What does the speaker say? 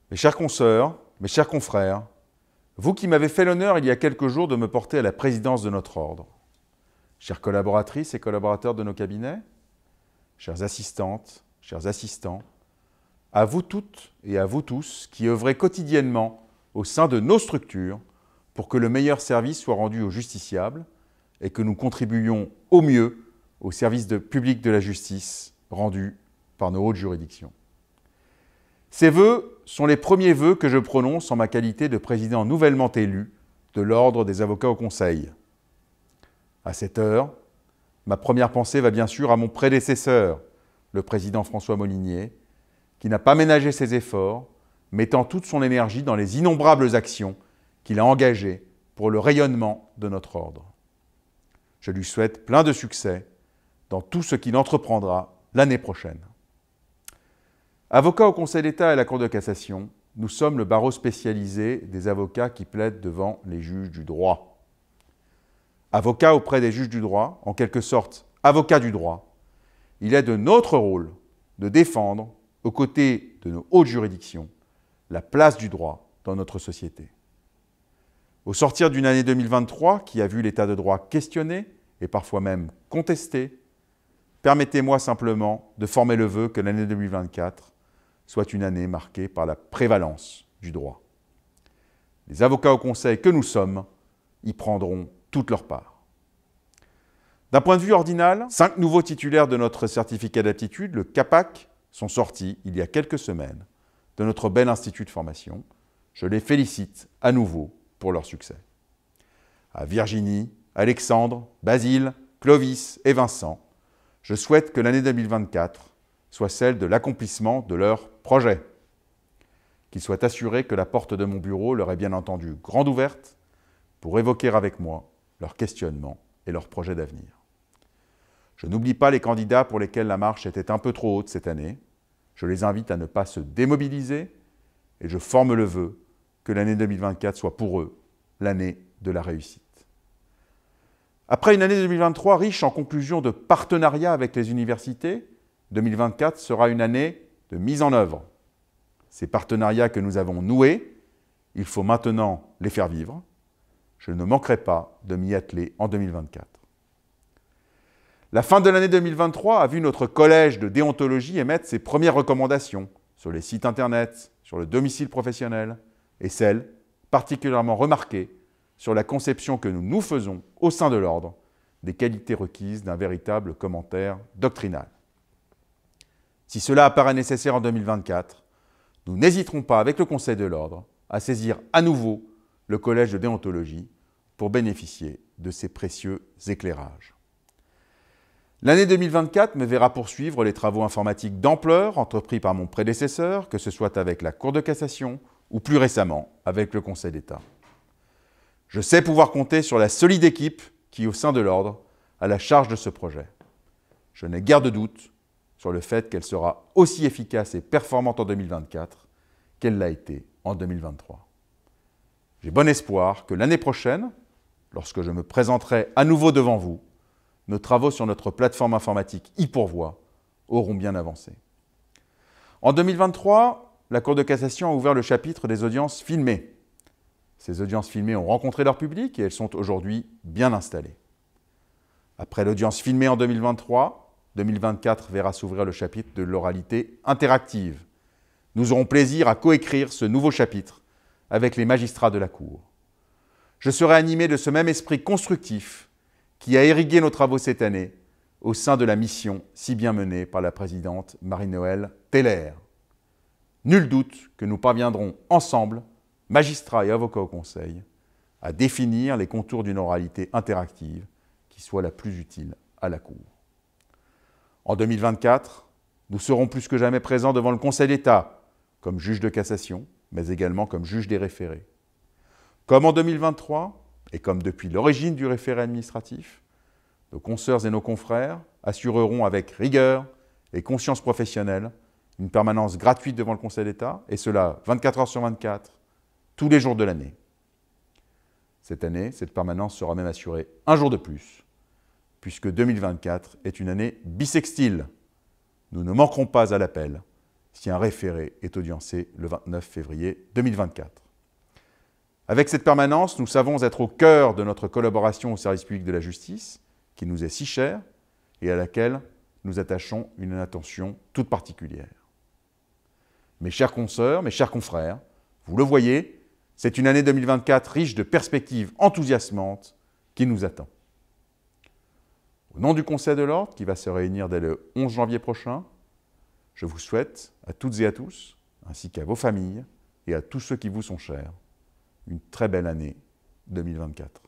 Mes chers consoeurs, mes chers confrères, vous qui m'avez fait l'honneur il y a quelques jours de me porter à la présidence de notre ordre, chères collaboratrices et collaborateurs de nos cabinets, chères assistantes, chers assistants, à vous toutes et à vous tous qui œuvrez quotidiennement au sein de nos structures pour que le meilleur service soit rendu aux justiciables et que nous contribuions au mieux au service public de la justice rendu par nos hautes juridictions. Ces vœux sont les premiers vœux que je prononce en ma qualité de président nouvellement élu de l'Ordre des avocats au Conseil. À cette heure, ma première pensée va bien sûr à mon prédécesseur, le président François Molinier, qui n'a pas ménagé ses efforts, mettant toute son énergie dans les innombrables actions qu'il a engagées pour le rayonnement de notre ordre. Je lui souhaite plein de succès dans tout ce qu'il entreprendra l'année prochaine. Avocats au Conseil d'État et à la Cour de cassation, nous sommes le barreau spécialisé des avocats qui plaident devant les juges du droit. Avocat auprès des juges du droit, en quelque sorte avocat du droit, il est de notre rôle de défendre, aux côtés de nos hautes juridictions, la place du droit dans notre société. Au sortir d'une année 2023 qui a vu l'état de droit questionné et parfois même contesté, permettez-moi simplement de former le vœu que l'année 2024 soit une année marquée par la prévalence du droit. Les avocats au Conseil que nous sommes y prendront toute leur part. D'un point de vue ordinal, 5 nouveaux titulaires de notre certificat d'aptitude, le CAPAC, sont sortis il y a quelques semaines de notre bel institut de formation. Je les félicite à nouveau pour leur succès. À Virginie, Alexandre, Basile, Clovis et Vincent, je souhaite que l'année 2024 soit celle de l'accomplissement de leurs projets. Qu'ils soient assurés que la porte de mon bureau leur est bien entendu grande ouverte pour évoquer avec moi leurs questionnements et leurs projets d'avenir. Je n'oublie pas les candidats pour lesquels la marche était un peu trop haute cette année. Je les invite à ne pas se démobiliser et je forme le vœu que l'année 2024 soit pour eux l'année de la réussite. Après une année 2023 riche en conclusions de partenariats avec les universités, 2024 sera une année de mise en œuvre. Ces partenariats que nous avons noués, il faut maintenant les faire vivre. Je ne manquerai pas de m'y atteler en 2024. La fin de l'année 2023 a vu notre collège de déontologie émettre ses premières recommandations sur les sites internet, sur le domicile professionnel et celles, particulièrement remarquées, sur la conception que nous nous faisons au sein de l'ordre des qualités requises d'un véritable commentaire doctrinal. Si cela apparaît nécessaire en 2024, nous n'hésiterons pas avec le Conseil de l'ordre à saisir à nouveau le collège de déontologie pour bénéficier de ces précieux éclairages. L'année 2024 me verra poursuivre les travaux informatiques d'ampleur entrepris par mon prédécesseur, que ce soit avec la Cour de cassation ou plus récemment avec le Conseil d'État. Je sais pouvoir compter sur la solide équipe qui, au sein de l'ordre, a la charge de ce projet. Je n'ai guère de doute sur le fait qu'elle sera aussi efficace et performante en 2024 qu'elle l'a été en 2023. J'ai bon espoir que l'année prochaine, lorsque je me présenterai à nouveau devant vous, nos travaux sur notre plateforme informatique e-pourvoi auront bien avancé. En 2023, la Cour de cassation a ouvert le chapitre des audiences filmées. Ces audiences filmées ont rencontré leur public et elles sont aujourd'hui bien installées. Après l'audience filmée en 2023, 2024 verra s'ouvrir le chapitre de l'oralité interactive. Nous aurons plaisir à coécrire ce nouveau chapitre avec les magistrats de la Cour. Je serai animé de ce même esprit constructif qui a irrigué nos travaux cette année au sein de la mission si bien menée par la présidente Marie-Noëlle Teller. Nul doute que nous parviendrons ensemble, magistrats et avocats au Conseil, à définir les contours d'une oralité interactive qui soit la plus utile à la Cour. En 2024, nous serons plus que jamais présents devant le Conseil d'État, comme juge de cassation, mais également comme juge des référés. Comme en 2023, et comme depuis l'origine du référé administratif, nos consoeurs et nos confrères assureront avec rigueur et conscience professionnelle une permanence gratuite devant le Conseil d'État, et cela 24 heures sur 24, tous les jours de l'année. Cette année, cette permanence sera même assurée un jour de plus, puisque 2024 est une année bissextile. Nous ne manquerons pas à l'appel si un référé est audiencé le 29 février 2024. Avec cette permanence, nous savons être au cœur de notre collaboration au service public de la justice, qui nous est si chère et à laquelle nous attachons une attention toute particulière. Mes chers consoeurs, mes chers confrères, vous le voyez, c'est une année 2024 riche de perspectives enthousiasmantes qui nous attend. Au nom du Conseil de l'Ordre, qui va se réunir dès le 11 janvier prochain, je vous souhaite à toutes et à tous, ainsi qu'à vos familles et à tous ceux qui vous sont chers, une très belle année 2024.